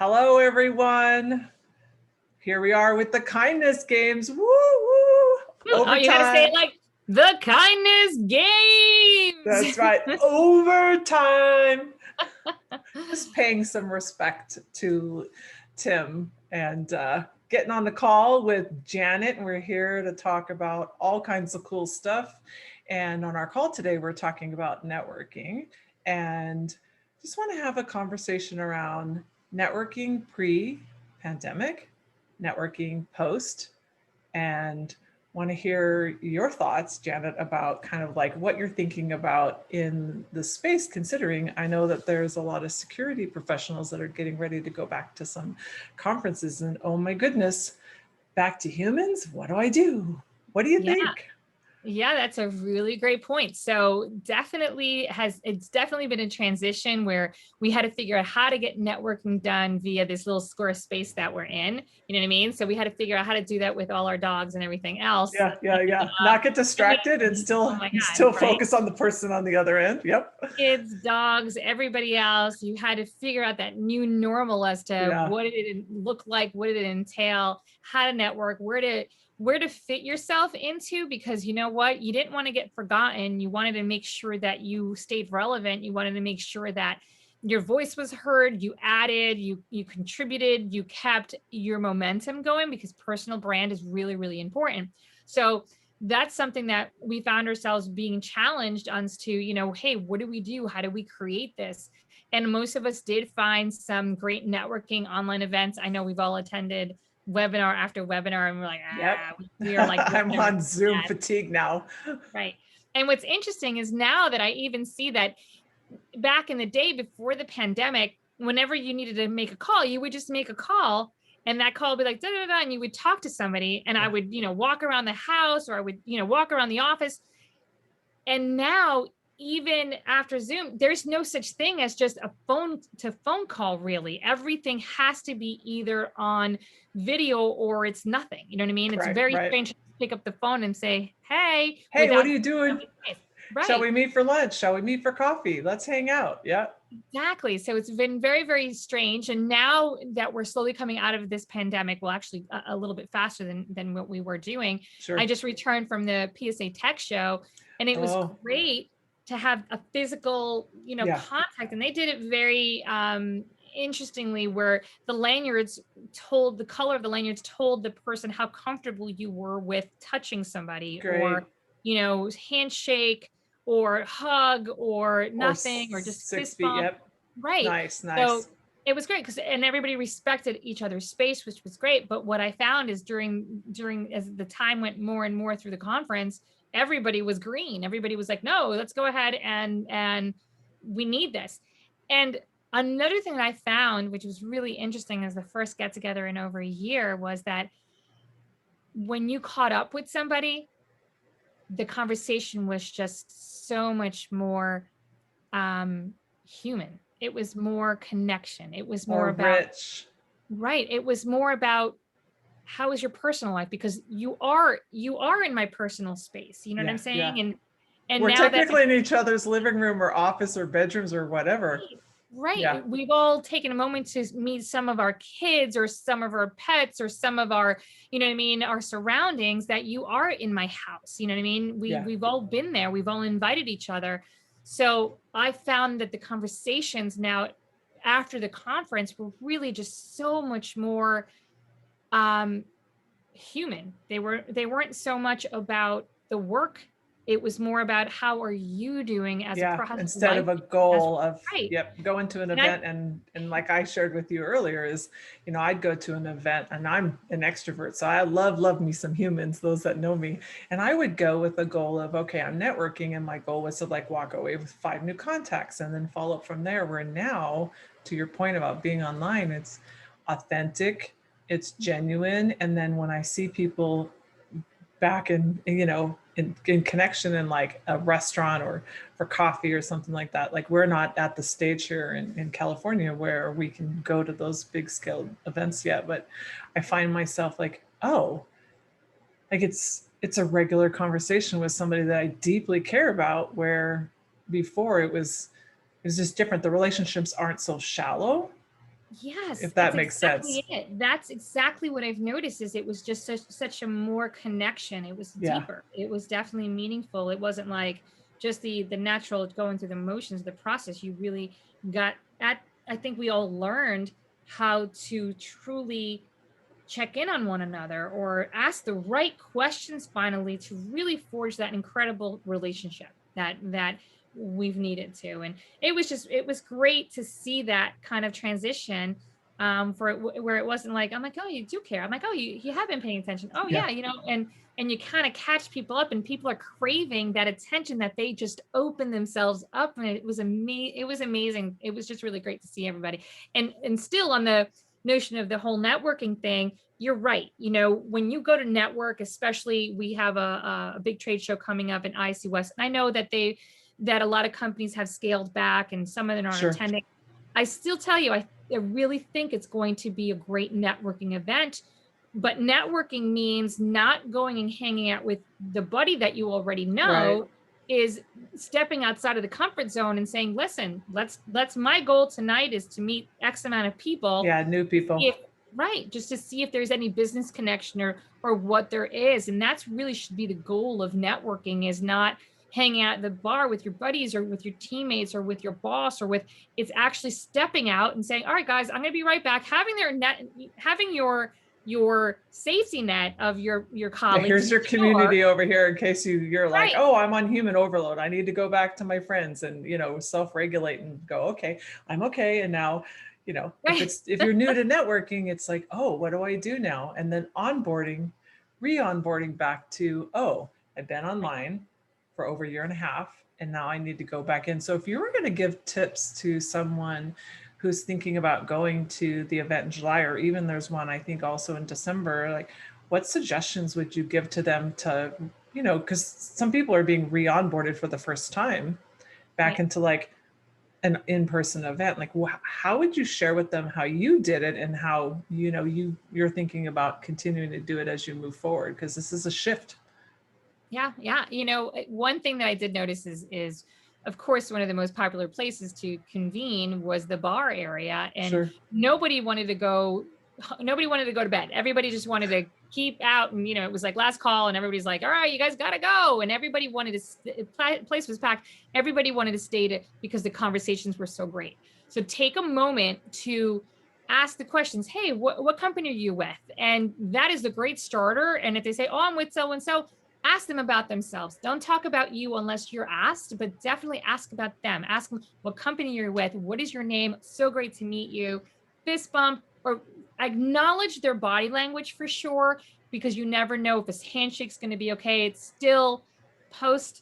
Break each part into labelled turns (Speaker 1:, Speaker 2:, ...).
Speaker 1: Hello, everyone. Here we are with the kindness games. Woo woo!
Speaker 2: Oh, you gotta say it
Speaker 1: Overtime.
Speaker 2: like the kindness games.
Speaker 1: That's right. Overtime. Just paying some respect to Tim and getting on the call with Janet. And we're here to talk about all kinds of cool stuff. And on our call today, we're talking about networking and just want to have a conversation around networking pre-pandemic, networking post, and want to hear your thoughts, Janet, about kind of like what you're thinking about in the space, considering I know that there's a lot of security professionals that are getting ready to go back to some conferences and oh my goodness, back to humans? What do I do? What do you think?
Speaker 2: Yeah, that's a really great point. So it's definitely been a transition where we had to figure out how to get networking done via this little square space that we're in. You know what I mean? So we had to figure out how to do that with all our dogs and everything else.
Speaker 1: Yeah. Not get distracted and
Speaker 2: Oh my
Speaker 1: still
Speaker 2: God, right?
Speaker 1: focus on the person on the other end. Yep.
Speaker 2: Kids, dogs, everybody else. You had to figure out that new normal as to what did it look like, what did it entail, how to network, where to fit yourself into, because you know what, you didn't want to get forgotten. You wanted to make sure that you stayed relevant. You wanted to make sure that your voice was heard, you added, you contributed, you kept your momentum going, because personal brand is really, really important. So that's something that we found ourselves being challenged on to, hey, what do we do? How do we create this? And most of us did find some great networking online events. I know we've all attended webinar after webinar, and we're like, we are like,
Speaker 1: I'm on Zoom fatigue now.
Speaker 2: Right. And what's interesting is now that I even see that back in the day before the pandemic, whenever you needed to make a call, you would just make a call, and that call would be like, da, da, da, and you would talk to somebody, and I would, walk around the house, or I would, walk around the office. And now, even after Zoom, there's no such thing as just a phone to phone call, really. Everything has to be either on video or it's nothing. You know what I mean? It's very strange to pick up the phone and say, hey,
Speaker 1: what are you doing?
Speaker 2: Right.
Speaker 1: Shall we meet for lunch? Shall we meet for coffee? Let's hang out. Yeah.
Speaker 2: Exactly. So it's been very, very strange. And now that we're slowly coming out of this pandemic, well, actually a little bit faster than what we were doing.
Speaker 1: Sure.
Speaker 2: I just returned from the PSA Tech show, and it was great to have a physical, contact. And they did it very interestingly, where the color of the lanyards told the person how comfortable you were with touching somebody, or, handshake, or hug, or nothing, or just
Speaker 1: 6
Speaker 2: fist
Speaker 1: feet.
Speaker 2: bump.
Speaker 1: Yep.
Speaker 2: Right.
Speaker 1: Nice.
Speaker 2: So it was great, and everybody respected each other's space, which was great. But what I found is during as the time went more and more through the conference, everybody was green. Everybody was like, no, let's go ahead and we need this. And another thing that I found, which was really interesting, as the first get together in over a year, was that when you caught up with somebody, the conversation was just so much more human. It was more connection. It was more about
Speaker 1: rich.
Speaker 2: Right. It was more about, how is your personal life? Because you are in my personal space. You know what I'm saying?
Speaker 1: Yeah.
Speaker 2: And
Speaker 1: we're
Speaker 2: now
Speaker 1: technically in each other's living room or office or bedrooms or whatever.
Speaker 2: Right. Yeah. We've all taken a moment to meet some of our kids, or some of our pets, or some of our, our surroundings, that you are in my house. You know what I mean? We've all been there. We've all invited each other. So I found that the conversations now after the conference were really just so much more human. They weren't so much about the work. It was more about, how are you doing as a process,
Speaker 1: instead of a goal of go into an
Speaker 2: and
Speaker 1: event and like I shared with you earlier is, I'd go to an event, and I'm an extrovert, so I love me some humans, those that know me, and I would go with a goal of, okay, I'm networking, and my goal was to like walk away with 5 new contacts and then follow up from there. Where now, to your point about being online, it's authentic, it's genuine, and then when I see people back in connection in like a restaurant or for coffee or something like that, like we're not at the stage here in California where we can go to those big scale events yet, but I find myself like, oh, like it's a regular conversation with somebody that I deeply care about, where before it was just different. The relationships aren't so shallow,
Speaker 2: Yes,
Speaker 1: if
Speaker 2: that's
Speaker 1: that makes sense.
Speaker 2: exactly it. That's exactly what I've noticed is it was just such a more connection. It was
Speaker 1: Yeah.
Speaker 2: deeper. It was definitely meaningful. It wasn't like just the natural going through the motions, the process. You really got at, I think we all learned how to truly check in on one another or ask the right questions finally to really forge that incredible relationship that we've needed to. And it was great to see that kind of transition, for it, where it wasn't like, I'm like, oh, you do care. I'm like, oh, you have been paying attention. Oh
Speaker 1: Yeah.
Speaker 2: yeah, and you kind of catch people up, and people are craving that attention that they just open themselves up. And it was amazing. It was just really great to see everybody. And still on the notion of the whole networking thing, you're right. When you go to network, especially we have a big trade show coming up in IC West, and I know that a lot of companies have scaled back and some of them aren't
Speaker 1: Sure.
Speaker 2: attending. I still tell you, I really think it's going to be a great networking event. But networking means not going and hanging out with the buddy that you already
Speaker 1: Right.
Speaker 2: know, is stepping outside of the comfort zone and saying, listen, let's my goal tonight is to meet X amount of people.
Speaker 1: Yeah. New people.
Speaker 2: If right, just to see if there's any business connection or what there is. And that's really should be the goal of networking, is not hanging out at the bar with your buddies or with your teammates or with your boss, or with, it's actually stepping out and saying, all right, guys, I'm going to be right back. Having your safety net of your
Speaker 1: Yeah,
Speaker 2: colleagues.
Speaker 1: here's your community over here in case you're like,
Speaker 2: Right.
Speaker 1: oh, I'm on human overload. I need to go back to my friends and, self-regulate and go, okay, I'm okay. And now,
Speaker 2: Right.
Speaker 1: if you're new to networking, it's like, oh, what do I do now? And then re-onboarding back to, oh, I've been online for over a year and a half, and now I need to go back in. So if you were going to give tips to someone who's thinking about going to the event in July, or even there's one I think also in December, like what suggestions would you give to them to, because some people are being re-onboarded for the first time back
Speaker 2: Right.
Speaker 1: into like an in-person event. Like how would you share with them how you did it and how, you're thinking about continuing to do it as you move forward? Because this is a shift.
Speaker 2: Yeah, yeah. One thing that I did notice is of course one of the most popular places to convene was the bar area, and
Speaker 1: Sure.
Speaker 2: nobody wanted to go to bed. Everybody just wanted to keep out, and it was like last call, and everybody's like, all right, you guys got to go, and everybody wanted to. Place was packed. Everybody wanted to stay because the conversations were so great. So take a moment to ask the questions. Hey, what company are you with? And that is the great starter. And if they say, oh, I'm with so and so, ask them about themselves. Don't talk about you unless you're asked, but definitely ask about them. Ask them what company you're with. What is your name? So great to meet you. Fist bump, or acknowledge their body language for sure, because you never know if this handshake's going to be okay. It's still post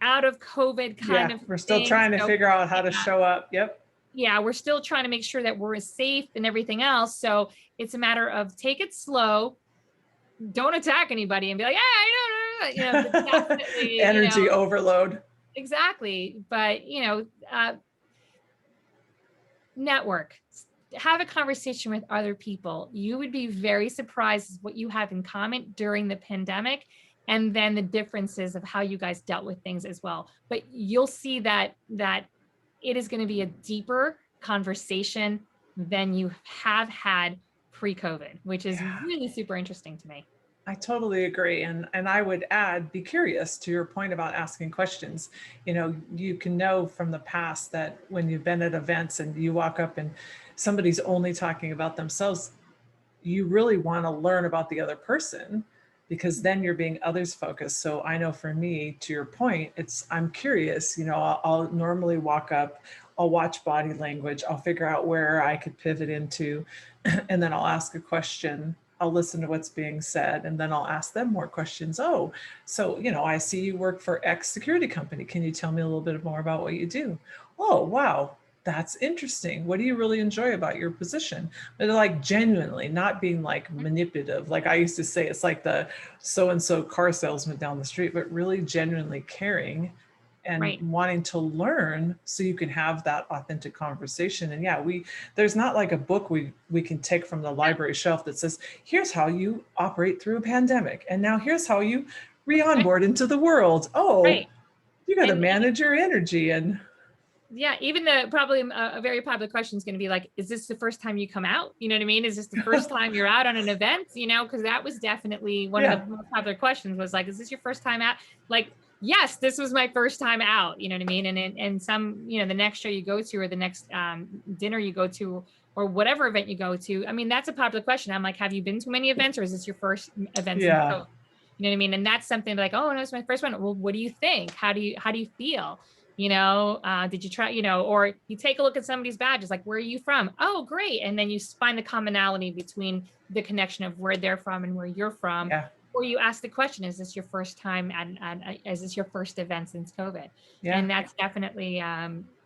Speaker 2: out of COVID kind
Speaker 1: Yeah,
Speaker 2: of
Speaker 1: we're still
Speaker 2: thing.
Speaker 1: trying to
Speaker 2: So
Speaker 1: figure out how to show up. Yep.
Speaker 2: yeah, we're still trying to make sure that we're safe and everything else. So it's a matter of take it slow. Don't attack anybody and be like, yeah, but definitely,
Speaker 1: Energy overload.
Speaker 2: exactly. But, network, have a conversation with other people. You would be very surprised what you have in common during the pandemic, and then the differences of how you guys dealt with things as well. But you'll see that it is going to be a deeper conversation than you have had pre-COVID, which is
Speaker 1: Yeah.
Speaker 2: really super interesting to me.
Speaker 1: I totally agree. And I would add, be curious to your point about asking questions. You can know from the past that when you've been at events and you walk up and somebody's only talking about themselves, you really want to learn about the other person, because then you're being others focused. So I know for me, to your point, I'm curious. I'll normally walk up, I'll watch body language, I'll figure out where I could pivot into, and then I'll ask a question. I'll listen to what's being said, and then I'll ask them more questions. Oh, so, I see you work for X security company. Can you tell me a little bit more about what you do? Oh, wow, that's interesting. What do you really enjoy about your position? But like genuinely, not being like manipulative. Like I used to say, it's like the so-and-so car salesman down the street, but really genuinely caring and
Speaker 2: Right.
Speaker 1: wanting to learn so you can have that authentic conversation. And yeah, there's not like a book we can take from the library shelf that says, here's how you operate through a pandemic. And now here's how you re-onboard into the world. Oh,
Speaker 2: Right.
Speaker 1: you got to
Speaker 2: And
Speaker 1: manage your energy. And
Speaker 2: Yeah, even probably a very popular question is going to be like, is this the first time you come out? You know what I mean? Is this the first time you're out on an event? You know, because that was definitely one of the most popular questions was like, is this your first time out? Like, yes, this was my first time out. You know what I mean? And some, you know, the next show you go to or the next dinner you go to or whatever event you go to. I mean, that's a popular question. I'm like, have you been to many events or is this your first event?
Speaker 1: Yeah.
Speaker 2: You know what I mean? And that's something like, oh, no, it's my first one. Well, what do you think? How do you feel? You know, did you try, you know, or you take a look at somebody's badges, like, where are you from? Oh, great. And then you find the commonality between the connection of where they're from and where you're from.
Speaker 1: Yeah.
Speaker 2: Or you ask the question, is this your first time is this your first event since COVID?
Speaker 1: Yeah.
Speaker 2: And that's definitely,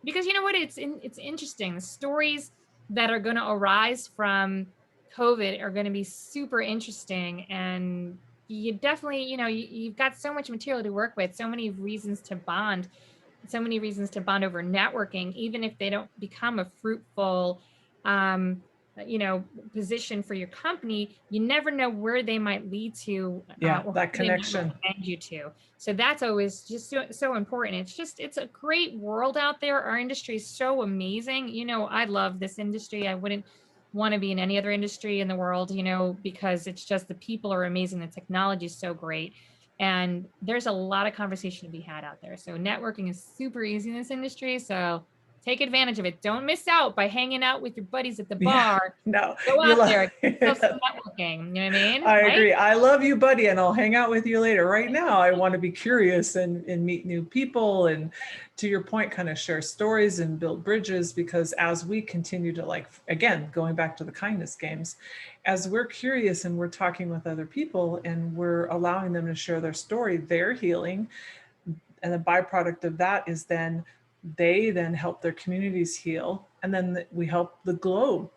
Speaker 2: because you know what, it's interesting. The stories that are going to arise from COVID are going to be super interesting. And you definitely, you know, you've got so much material to work with, so many reasons to bond over networking, even if they don't become a fruitful, you know, position for your company. You never know where they might lead to, or
Speaker 1: That
Speaker 2: they might
Speaker 1: connection.
Speaker 2: recommend you to. So that's always just so important. It's a great world out there. Our industry is so amazing. You know, I love this industry. I wouldn't want to be in any other industry in the world, you know, because it's just the people are amazing. The technology is so great. And there's a lot of conversation to be had out there. So networking is super easy in this industry. So take advantage of it. Don't miss out by hanging out with your buddies at the bar.
Speaker 1: No,
Speaker 2: Go out there, do some networking. You know what I mean?
Speaker 1: I agree. I love you, buddy, and I'll hang out with you later. Right now, I want to be curious and meet new people. And to your point, kind of share stories and build bridges, because as we continue to, like, again, going back to the kindness games, as we're curious and we're talking with other people and we're allowing them to share their story, they're healing. And the byproduct of that is then they then help their communities heal. And then we help the globe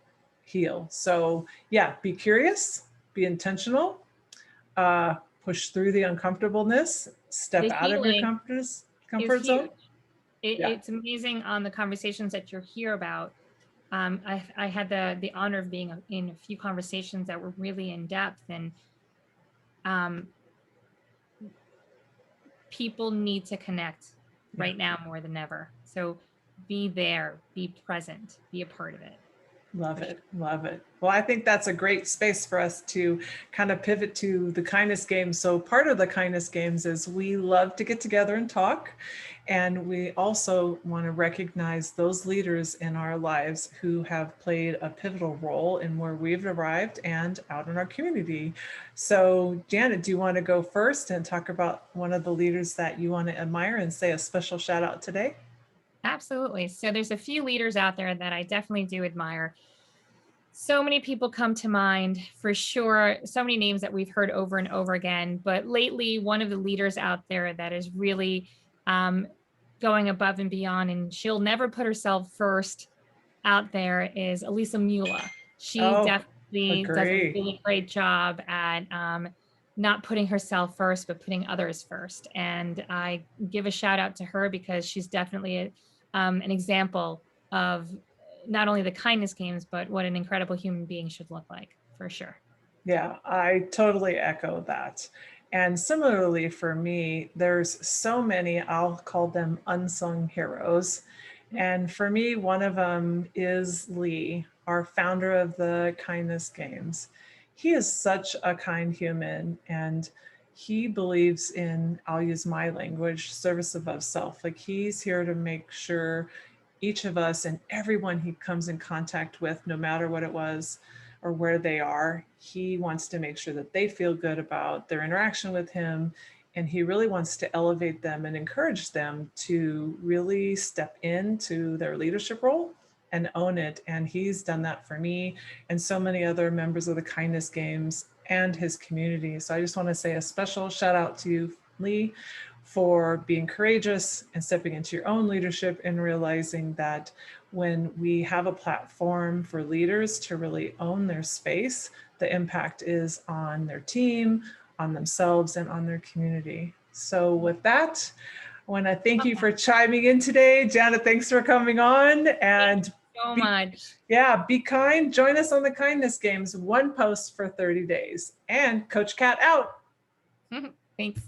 Speaker 1: heal. So yeah, be curious, be intentional, push through the uncomfortableness, step out of your comfort zone.
Speaker 2: It's amazing on the conversations that you're here about. I had the honor of being in a few conversations that were really in depth, and people need to connect right now more than ever. So be there, be present, be a part of it.
Speaker 1: Love it. Love it. Well, I think that's a great space for us to kind of pivot to the kindness games. So part of the kindness games is we love to get together and talk. And we also want to recognize those leaders in our lives who have played a pivotal role in where we've arrived and out in our community. So Janet, do you want to go first and talk about one of the leaders that you want to admire and say a special shout out today?
Speaker 2: Absolutely. So there's a few leaders out there that I definitely do admire. So many people come to mind for sure. So many names that we've heard over and over again. But lately, one of the leaders out there that is really going above and beyond, and she'll never put herself first out there, is Elisa Mula. She definitely does a really great job at not putting herself first, but putting others first. And I give a shout out to her because she's definitely an example of not only the kindness games, but what an incredible human being should look like, for sure.
Speaker 1: Yeah, I totally echo that. And similarly for me, there's so many, I'll call them unsung heroes. And for me, one of them is Lee, our founder of the Kindness Games. He is such a kind human, and he believes in, I'll use my language, service above self. Like, he's here to make sure each of us and everyone he comes in contact with, no matter what it was or where they are, he wants to make sure that they feel good about their interaction with him. And he really wants to elevate them and encourage them to really step into their leadership role and own it. And he's done that for me and so many other members of the Kindness Games and his community. So I just want to say a special shout out to you, Lee, for being courageous and stepping into your own leadership and realizing that when we have a platform for leaders to really own their space, the impact is on their team, on themselves, and on their community. So with that, I want to thank you for chiming in today. Janet, thanks for coming on. And
Speaker 2: thank you so much.
Speaker 1: Yeah, be kind. Join us on the Kindness Games, one post for 30 days. And Coach Kat out.
Speaker 2: Thanks.